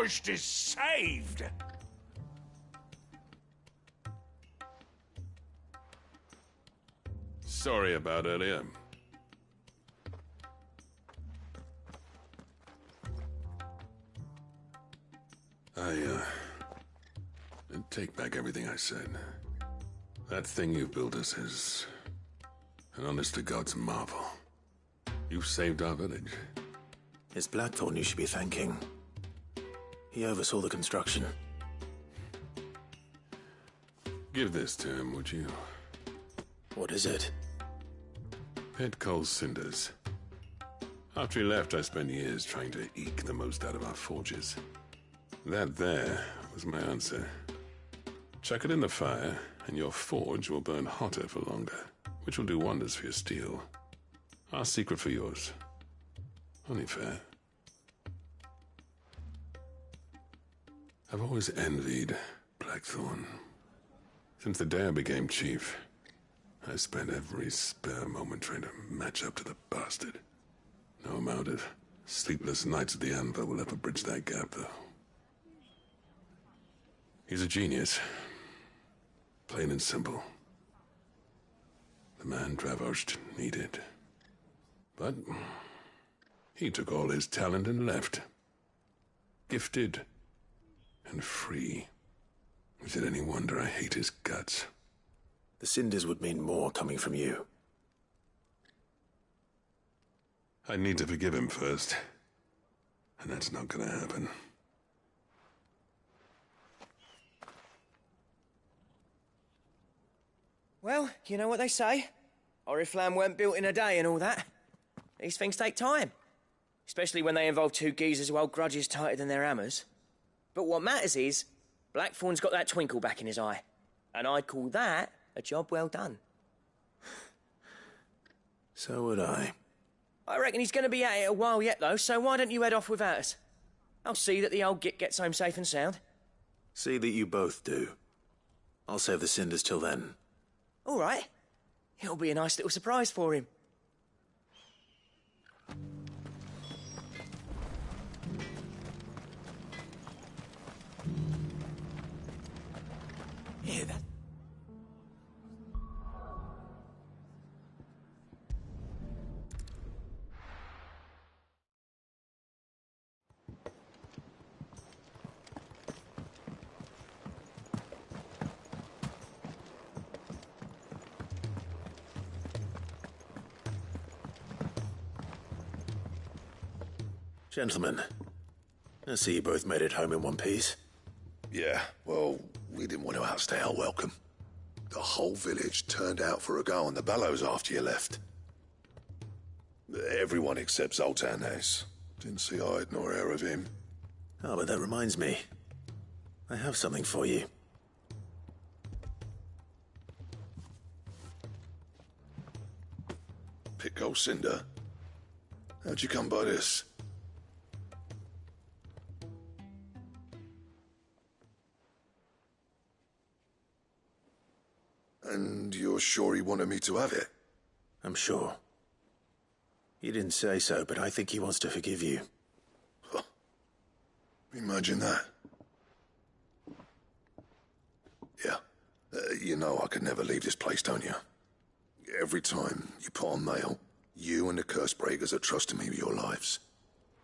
forest is saved! Sorry about earlier. I take back everything I said. That thing you built us is an honest-to-God's marvel. You've saved our village. It's Blackthorn you should be thanking. He oversaw the construction. Give this to him, would you? What is it? Pet Cole's cinders. After he left, I spent years trying to eke the most out of our forges. That there was my answer. Chuck it in the fire, and your forge will burn hotter for longer, which will do wonders for your steel. Our secret for yours. Only fair. I've always envied Blackthorn. Since the day I became chief, I spent every spare moment trying to match up to the bastard. No amount of sleepless nights at the Anvil will ever bridge that gap, though. He's a genius. Plain and simple. The man Dravost needed. But he took all his talent and left. Gifted and free. Is it any wonder I hate his guts? The cinders would mean more coming from you. I need to forgive him first. And that's not gonna happen. Well, you know what they say. Oriflamme weren't built in a day and all that. These things take time. Especially when they involve two geezers who hold grudges tighter than their hammers. But what matters is, Blackthorn's got that twinkle back in his eye. And I'd call that a job well done. So would I. I reckon he's going to be at it a while yet, though, so why don't you head off without us? I'll see that the old git gets home safe and sound. See that you both do. I'll save the cinders till then. All right. It'll be a nice little surprise for him. Yeah, that... Gentlemen, I see you both made it home in one piece. Yeah, well, we didn't want to outstay our welcome. The whole village turned out for a go on the bellows after you left. Everyone except Zoltan has. Didn't see hide nor hair of him. Oh, but that reminds me. I have something for you. Pico Cinder? How'd you come by this? And you're sure he wanted me to have it? I'm sure. He didn't say so, but I think he wants to forgive you. Huh. Imagine that. Yeah. You know I could never leave this place, don't you? Every time you put on mail, you and the curse breakers are trusting me with your lives.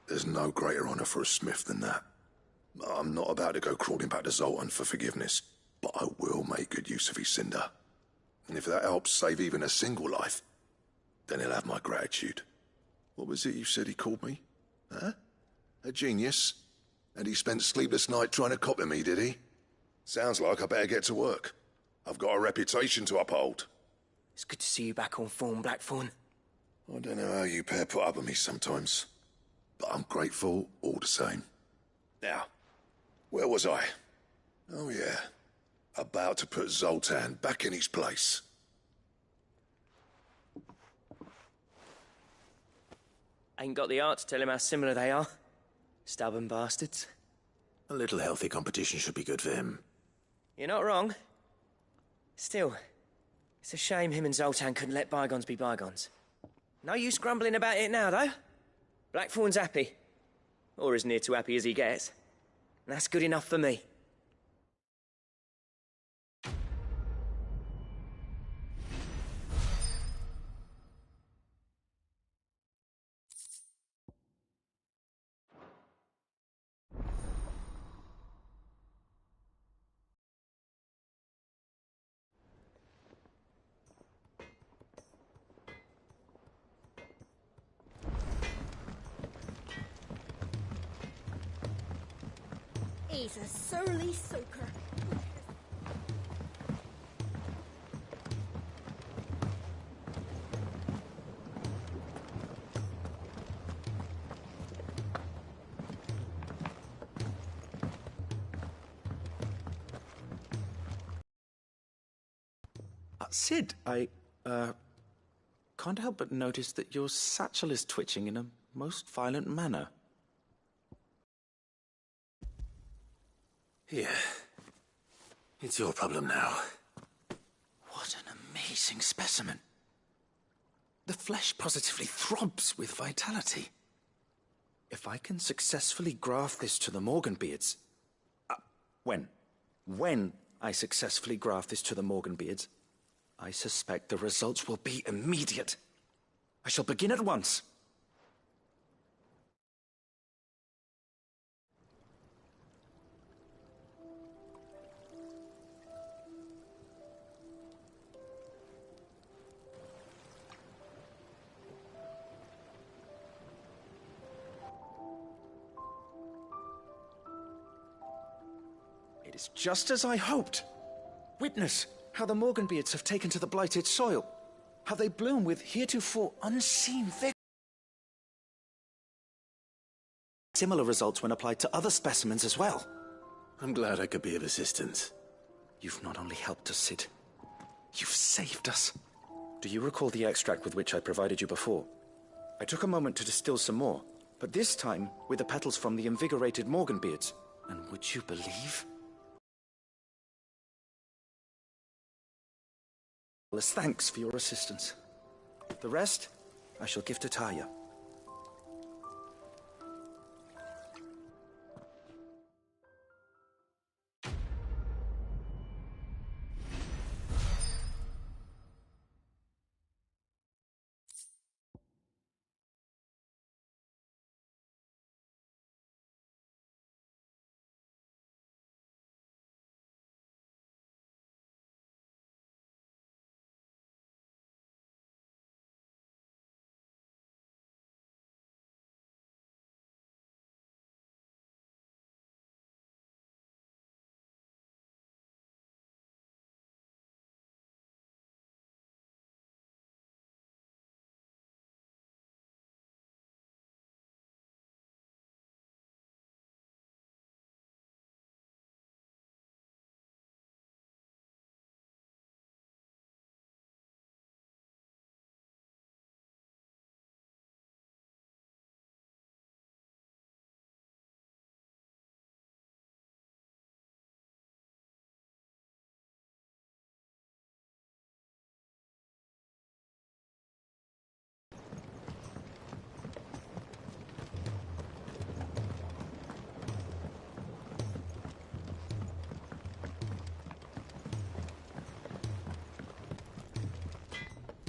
There's no greater honor for a smith than that. I'm not about to go crawling back to Zoltan for forgiveness, but I will make good use of his cinder. And if that helps save even a single life, then he'll have my gratitude. What was it you said he called me? Huh? A genius? And he spent sleepless night trying to copy me, did he? Sounds like I better get to work. I've got a reputation to uphold. It's good to see you back on form, Blackthorn. I don't know how you pair put up with me sometimes, but I'm grateful all the same. Now, where was I? Oh yeah, about to put Zoltan back in his place. Ain't got the art to tell him how similar they are. Stubborn bastards. A little healthy competition should be good for him. You're not wrong. Still, it's a shame him and Zoltan couldn't let bygones be bygones. No use grumbling about it now, though. Blackthorn's happy. Or as near to happy as he gets. And that's good enough for me. He's a surly soaker. Sid, I can't help but notice that your satchel is twitching in a most violent manner. Yeah. It's your problem now. What an amazing specimen. The flesh positively throbs with vitality. If I can successfully graft this to the Morganbeards... When I successfully graft this to the Morganbeards, I suspect the results will be immediate. I shall begin at once. It is just as I hoped. Witness how the Morganbeards have taken to the blighted soil, how they bloom with heretofore unseen vigor. Similar results when applied to other specimens as well. I'm glad I could be of assistance. You've not only helped us, Sid, you've saved us. Do you recall the extract with which I provided you before? I took a moment to distill some more, but this time with the petals from the invigorated Morganbeards. And would you believe? As thanks for your assistance. The rest, I shall give to Taya.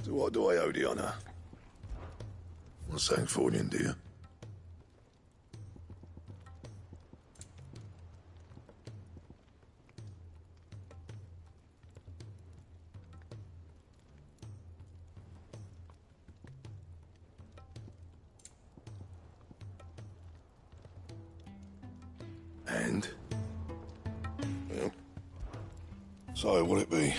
So what do I owe the honour? Well, something for you, dear. And? Well, so what'll it be?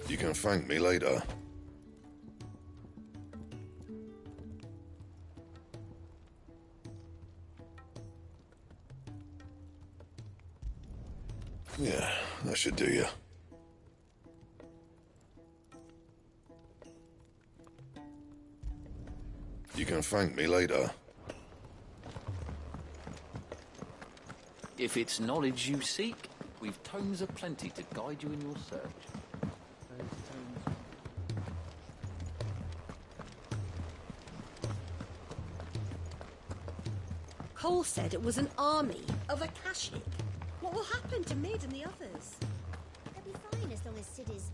You can thank me later. Yeah, that should do you. You can thank me later. If it's knowledge you seek, we've tomes aplenty to guide you in your search. Cole said it was an army of Akashic. What will happen to Mid and the others? They'll be fine as long as Sid is...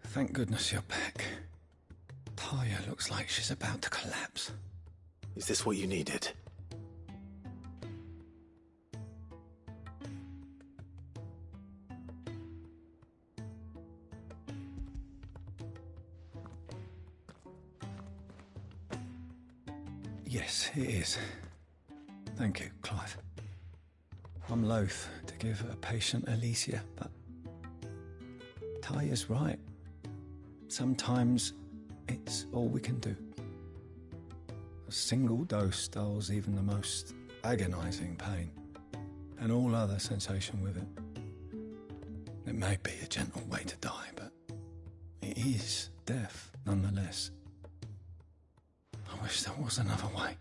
Thank goodness you're back. Talia looks like she's about to collapse. Is this what you needed? Yes, it is. Thank you, Clive. I'm loath to give a patient Alicia, but Talia's right. Sometimes it's all we can do. A single dose dulls even the most agonizing pain, and all other sensation with it. It may be a gentle way to die, but it is death nonetheless. I wish there was another way.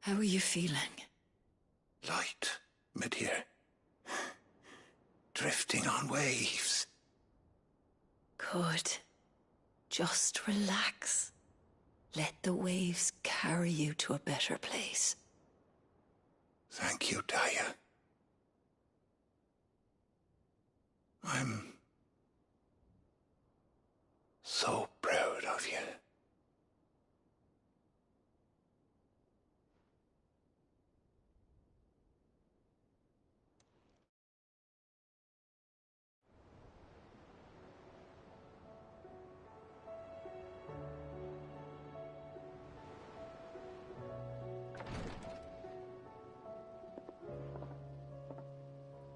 How are you feeling? Light, mid-here. Drifting on waves. Good. Just relax. Let the waves carry you to a better place. Thank you, Talia. I'm so proud of you.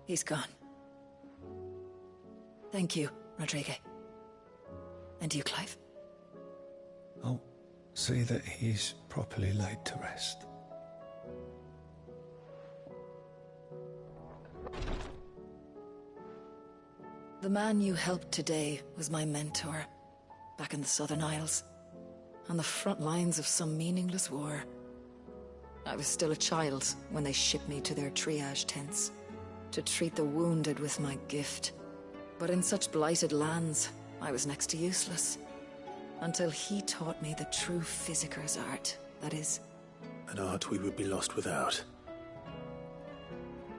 He's gone. Thank you, Rodrigue. And you, Clive. I'll see that he's properly laid to rest. The man you helped today was my mentor, back in the Southern Isles, on the front lines of some meaningless war. I was still a child when they shipped me to their triage tents, to treat the wounded with my gift. But in such blighted lands, I was next to useless. Until he taught me the true physicker's art, that is. An art we would be lost without.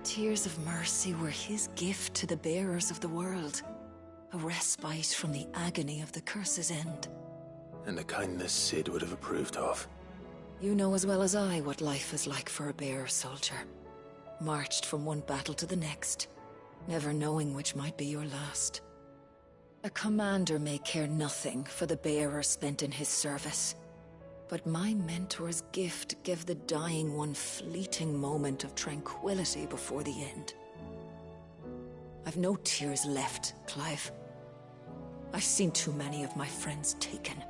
Tears of mercy were his gift to the bearers of the world. A respite from the agony of the curse's end. And a kindness Sid would have approved of. You know as well as I what life is like for a bearer soldier. Marched from one battle to the next, never knowing which might be your last. A commander may care nothing for the bearer spent in his service, but my mentor's gift gave the dying one fleeting moment of tranquility before the end. I've no tears left, Clive. I've seen too many of my friends taken.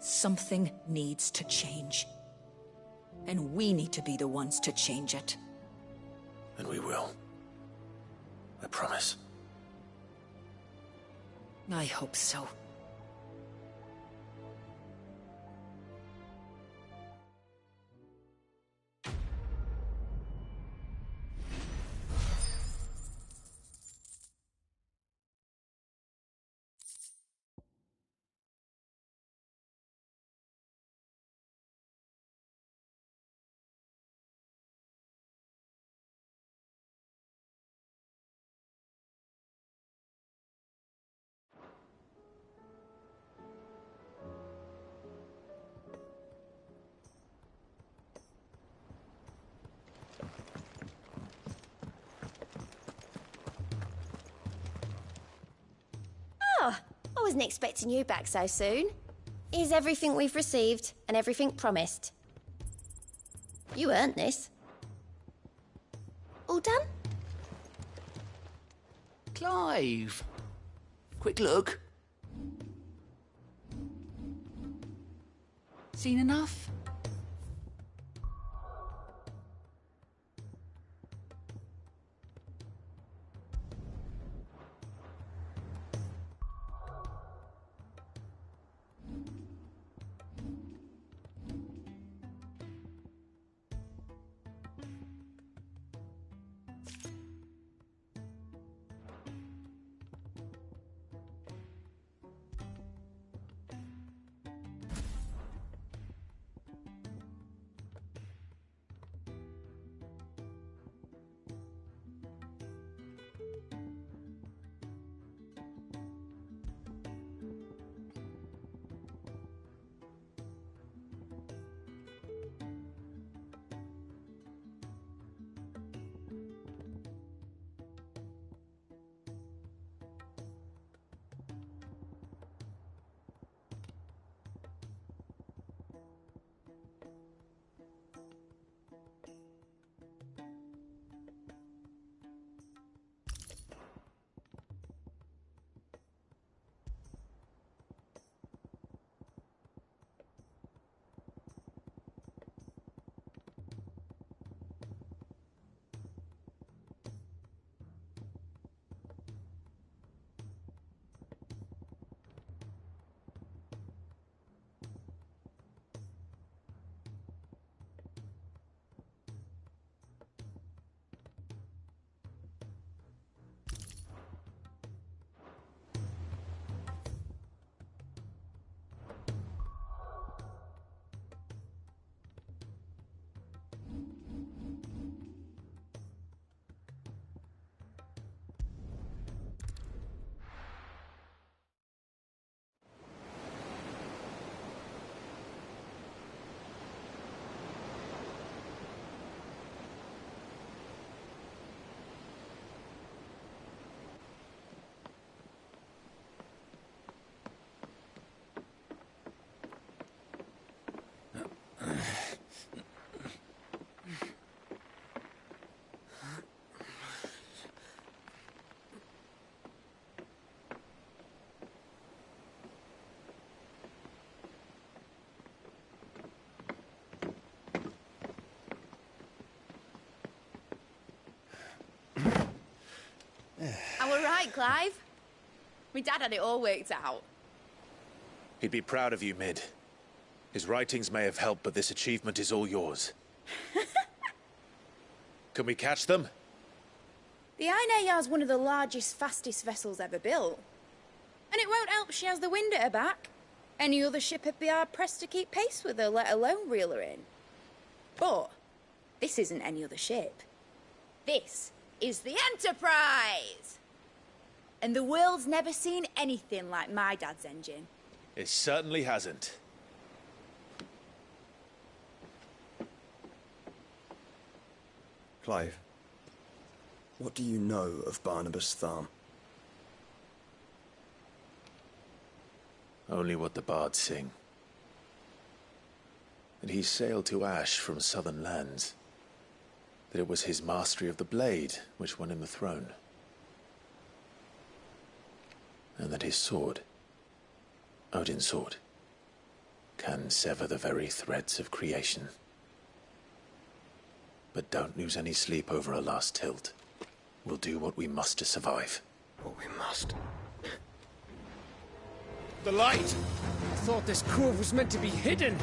Something needs to change. And we need to be the ones to change it. And we will. I promise. I hope so. I wasn't expecting you back so soon. Is everything we've received and everything promised. You earned this. All done? Clive! Quick look. Seen enough? I were right, Clive. My dad had it all worked out. He'd be proud of you, Mid. His writings may have helped, but this achievement is all yours. Can we catch them? The Ainayar's one of the largest, fastest vessels ever built. And it won't help she has the wind at her back. Any other ship would be hard-pressed to keep pace with her, let alone reel her in. But this isn't any other ship. This is the Enterprise! And the world's never seen anything like my dad's engine. It certainly hasn't. Clive, what do you know of Barnabas Tharm? Only what the bards sing. That he sailed to Ash from southern lands. That it was his mastery of the blade which won him the throne. And that his sword, Odin's sword, can sever the very threads of creation. But don't lose any sleep over a last tilt. We'll do what we must to survive. What we must. The light! I thought this cove was meant to be hidden.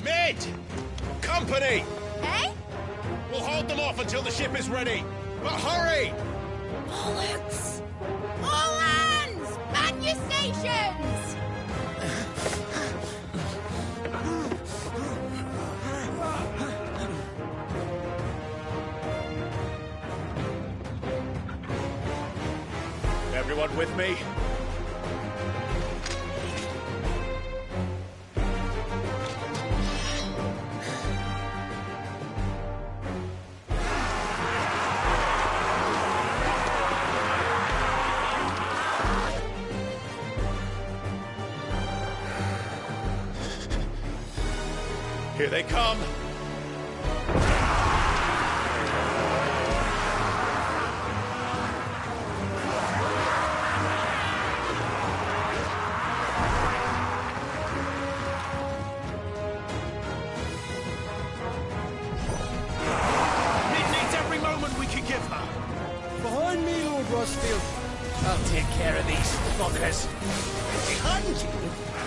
Mid! Company! Hey? We'll hold them off until the ship is ready. But hurry! Bollocks! All hands! Man your stations! Everyone with me? Here they come! Behind me, Lord Rosfield. I'll take care of these fuckers. Behind you?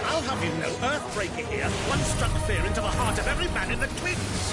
I'll have you know, Earthbreaker here once struck fear into the heart of every man in the cliffs.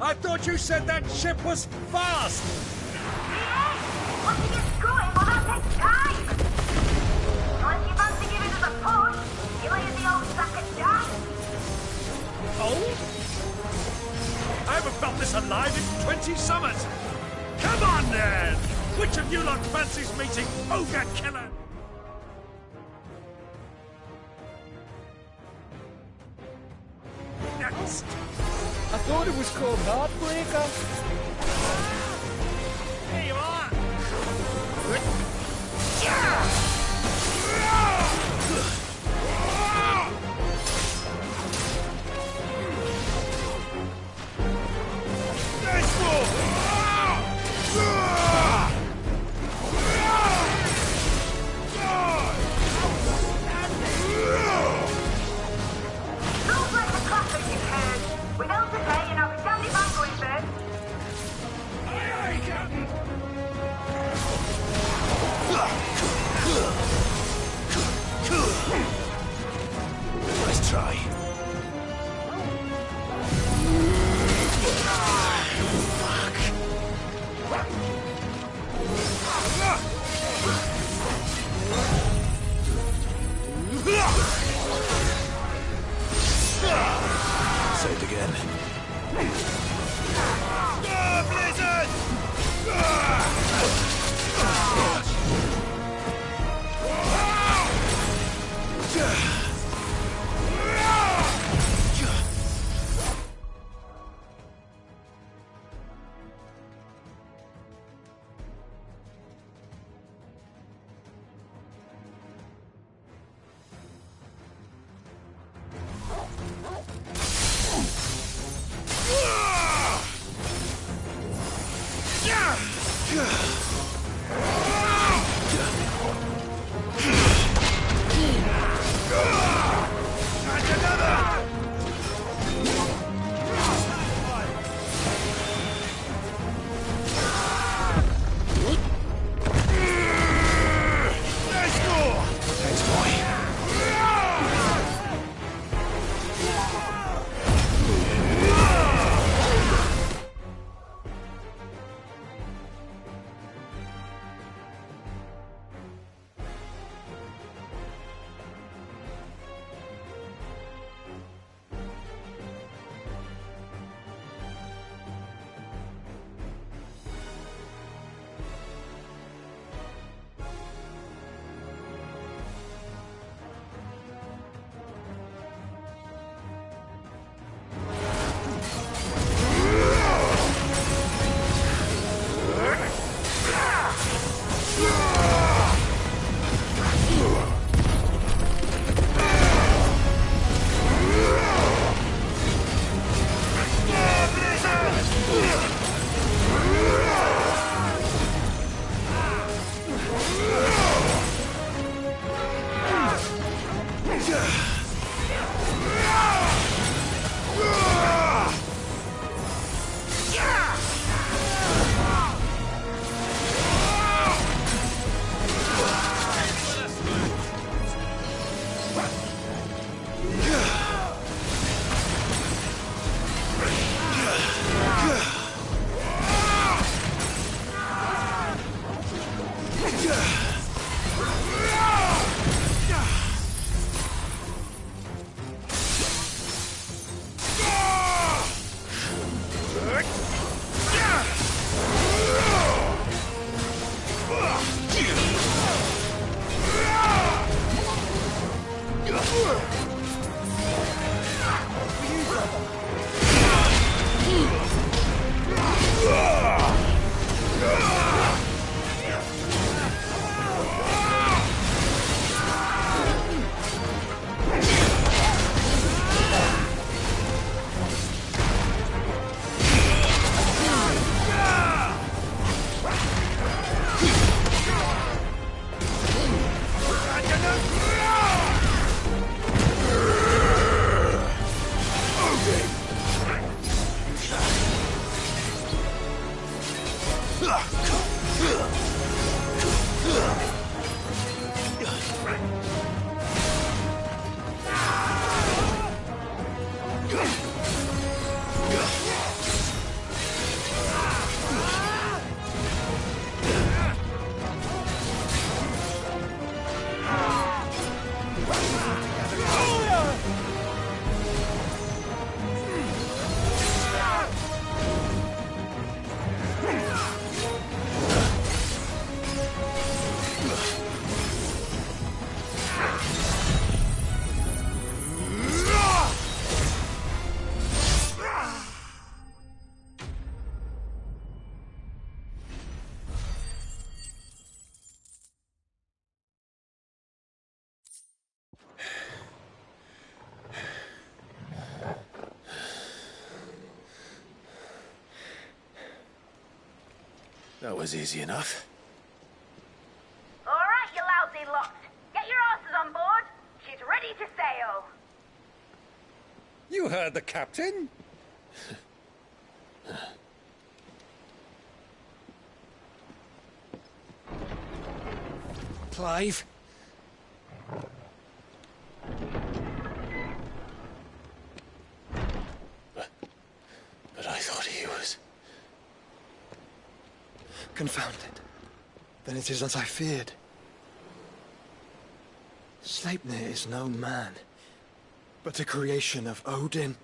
I thought you said that ship was fast! What are you screwing? Well, that takes time! Unless you fancy giving us a push, you leave the old sack of jam. Oh? I haven't felt this alive in 20 summers! Come on, then! Which of you lot fancies meeting Ogre Killer? Next! I thought it was called Heartbreaker. Here you are! Nice move! Don't let the clappers you heard. Without today, you're not damned if I'm going first. Aye, aye, Captain! Nice try. Saved again. Blizzard! That was easy enough. All right, you lousy lot. Get your asses on board. She's ready to sail. You heard the captain. Clive? But I thought he was... Confounded. Then it is as I feared. Sleipnir is no man, but a creation of Odin.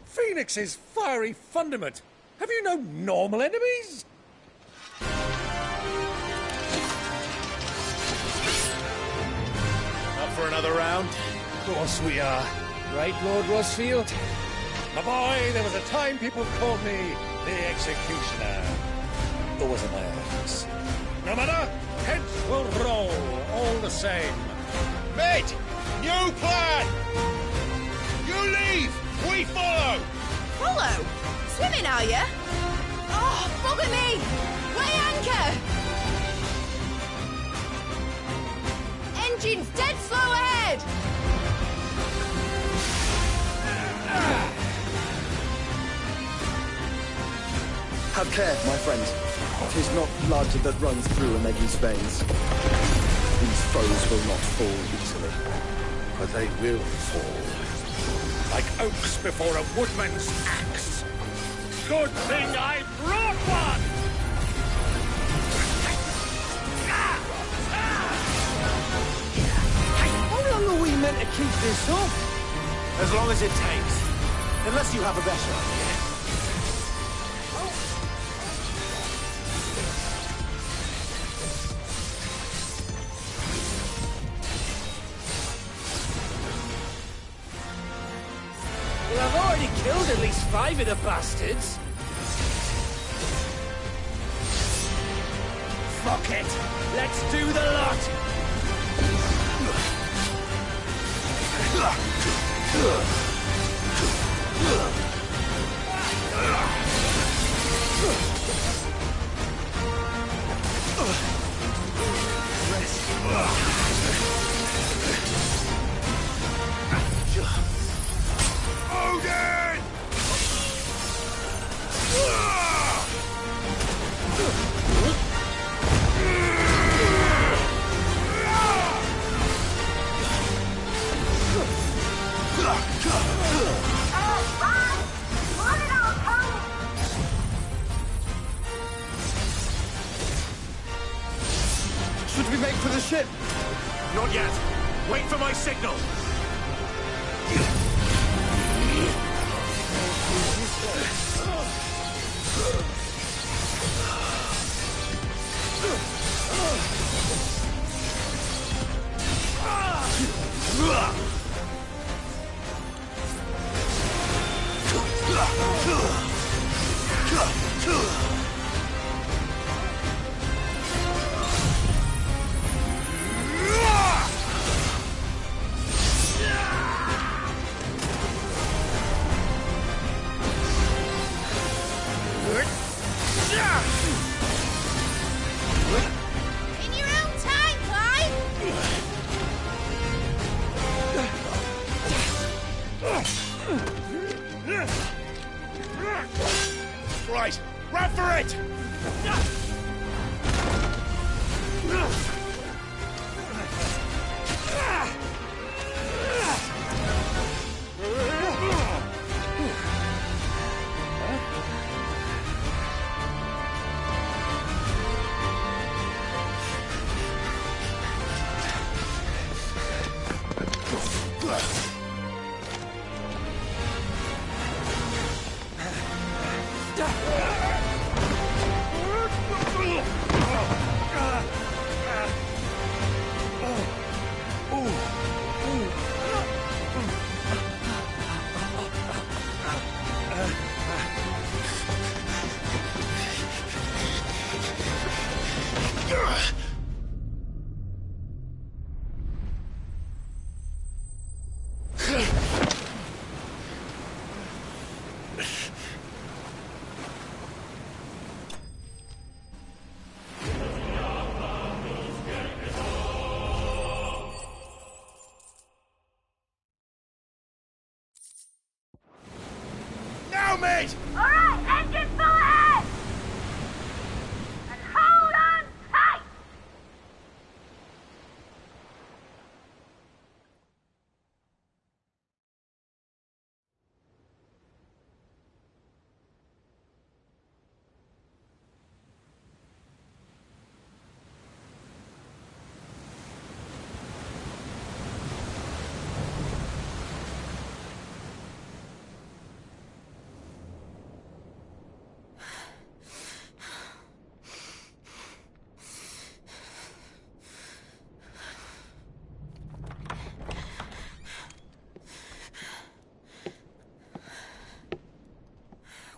Phoenix's fiery fundament. Have you no normal enemies? For another round? Of course we are. Right, Lord Rosfield? My boy, there was a time people called me the Executioner. Or was it my axe? No matter, heads will roll, all the same. Mate! New plan! You leave! We follow! Follow? Swimming, are you? Oh, bugger me! Weigh anchor! Engine's dead slow ahead! Have care, my friends. 'Tis not blood that runs through a Maggie's veins. These foes will not fall easily. But they will fall. Like oaks before a woodman's axe. Good thing I brought one! How long are we meant to keep this up? As long as it takes. Unless you have a better idea. Well, I've already killed at least 5 of the bastards. Fuck it! Let's do the lot! Odin! Should we make for the ship? Not yet. Wait for my signal.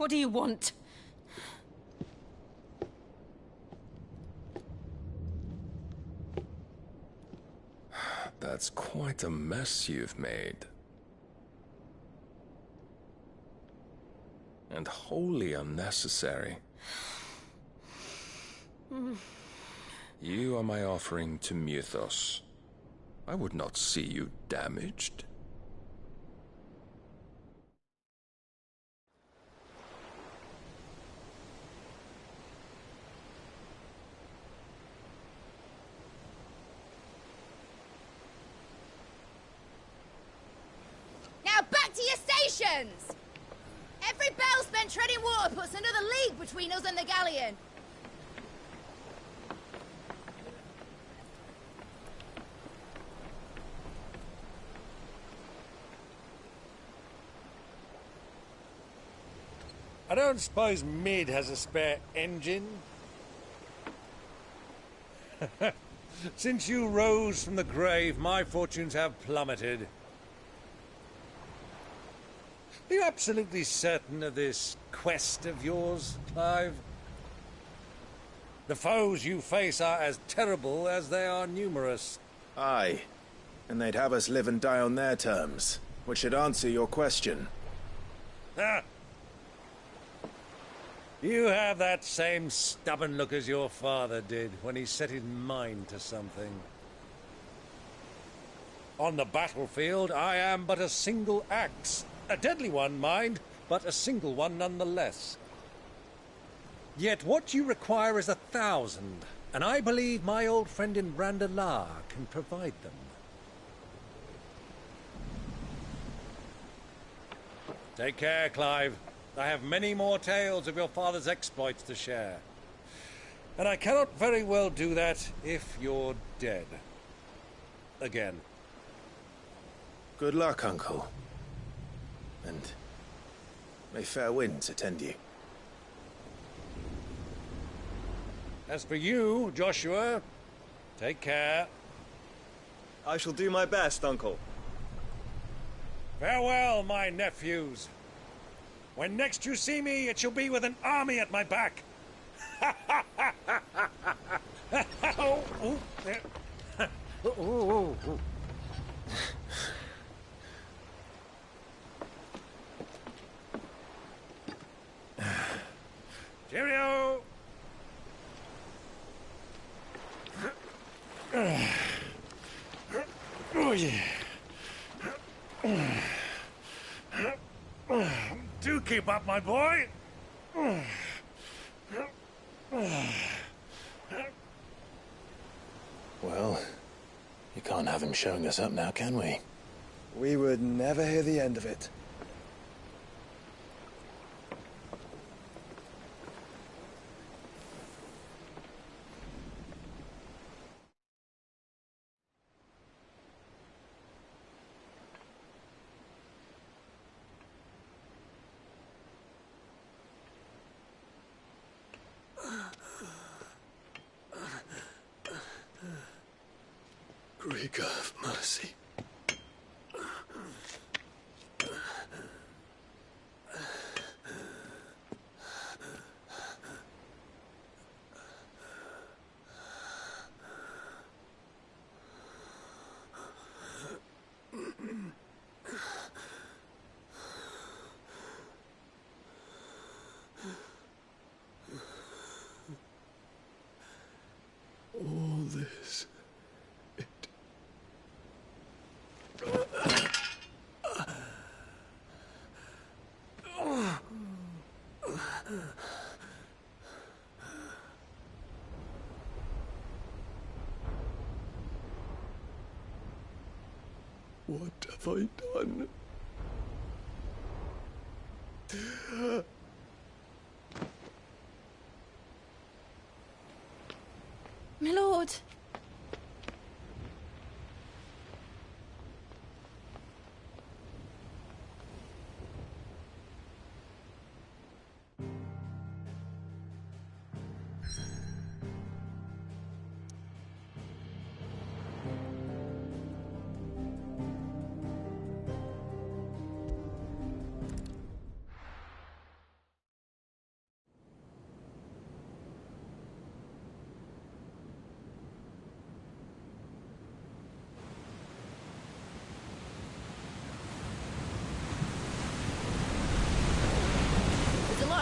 What do you want? That's quite a mess you've made. And wholly unnecessary. You are my offering to Mythos. I would not see you damaged. Now back to your stations! Every bell spent treading water puts another league between us and the galleon. I don't suppose Mid has a spare engine? Since you rose from the grave, my fortunes have plummeted. Are you absolutely certain of this quest of yours, Clive? The foes you face are as terrible as they are numerous. Aye, and they'd have us live and die on their terms, which should answer your question. Ah! You have that same stubborn look as your father did when he set his mind to something. On the battlefield, I am but a single axe. A deadly one, mind, but a single one nonetheless. Yet what you require is 1,000, and I believe my old friend in Brandalar can provide them. Take care, Clive. I have many more tales of your father's exploits to share. And I cannot very well do that if you're dead. Again. Good luck, Uncle. And may fair winds attend you. As for you, Joshua, take care. I shall do my best, Uncle. Farewell, my nephews. When next you see me, it shall be with an army at my back. Oh, oh, there. Oh, oh, oh. Cheerio! Oh, yeah. Do keep up, my boy. Well, you can't have him showing us up now, can we? We would never hear the end of it. Greek of mercy. All this. What have I done? My lord.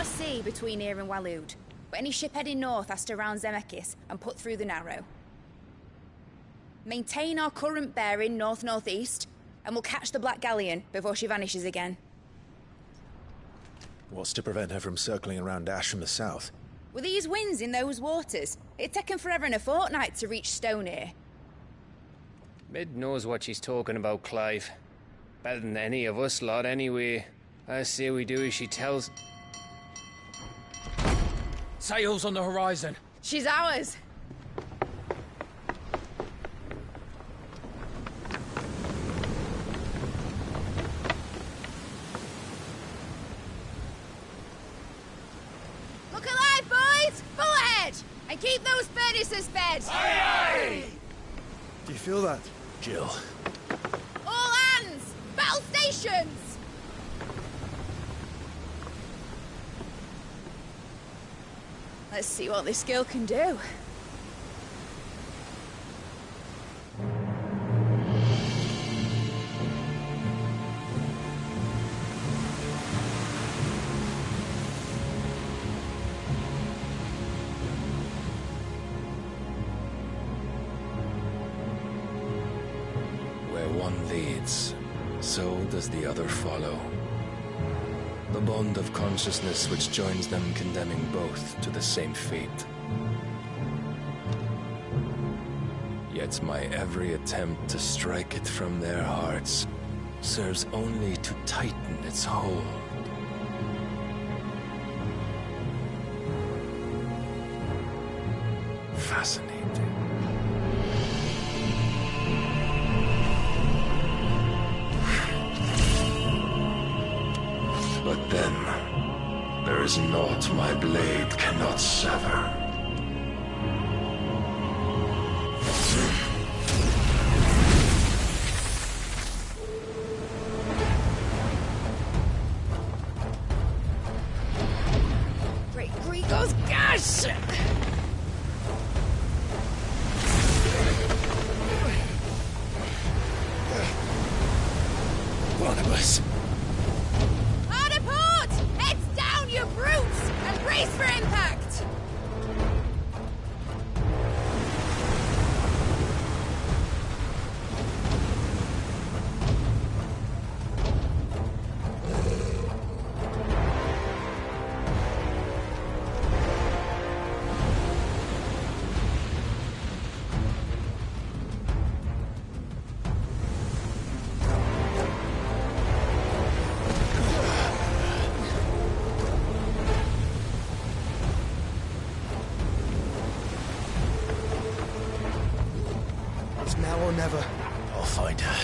a sea between here and Waloed, but any ship heading north has to round Zemeckis and put through the Narrow. Maintain our current bearing north-northeast, and we'll catch the Black Galleon before she vanishes again. What's to prevent her from circling around Ash from the south? With these winds in those waters, it'd taken forever and a fortnight to reach Stonehenge. Mid knows what she's talking about, Clive. Better than any of us lot, anyway. I say we do as she tells. Sails on the horizon. She's ours. Look alive, boys! Full ahead! And keep those furnaces fed! Aye, aye! Do you feel that? Jill. All hands! Battle stations! Let's see what this girl can do. Where one leads, so does the other follow. The bond of consciousness which joins them condemning both to the same fate. Yet my every attempt to strike it from their hearts serves only to tighten its hold. Fascinating. But then, there is naught my blade cannot sever. Great Gregor's gosh! Barnabas! Hard a port! Heads down, you brutes! And brace for impact! It's now or never. I'll find her.